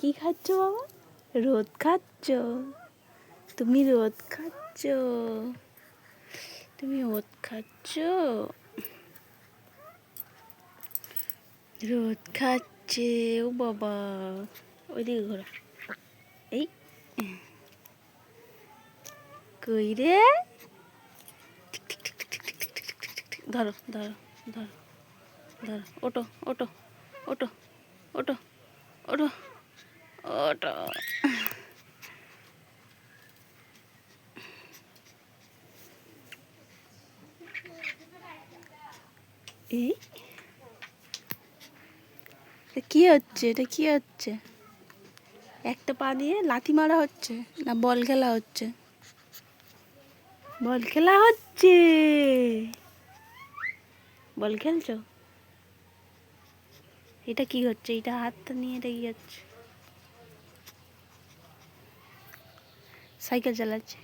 কি খাচ্ছ বাবা? রোদ খাচ্ছ? তুমি রোদ খাচ্ছ? তুমি রোদ খাচ্ছ? রোদ খাচ্ছে ও বাবা। ওইদিকে ঘোরা। এই কই রে? ধরো ধরো ধরো ধরো। ওটো ওটো ওটো ওটো ওটো ওটো। এই কি হচ্ছে? এটা কি হচ্ছে? একটা পা দিয়ে লাথি মারা হচ্ছে না বল খেলা হচ্ছে? বল খেলা হচ্ছে। বল খেলছো? এটা কি হচ্ছে? এটা হাতটা নিয়ে এটা কি হচ্ছে? সাইকেল চালাচ্ছে।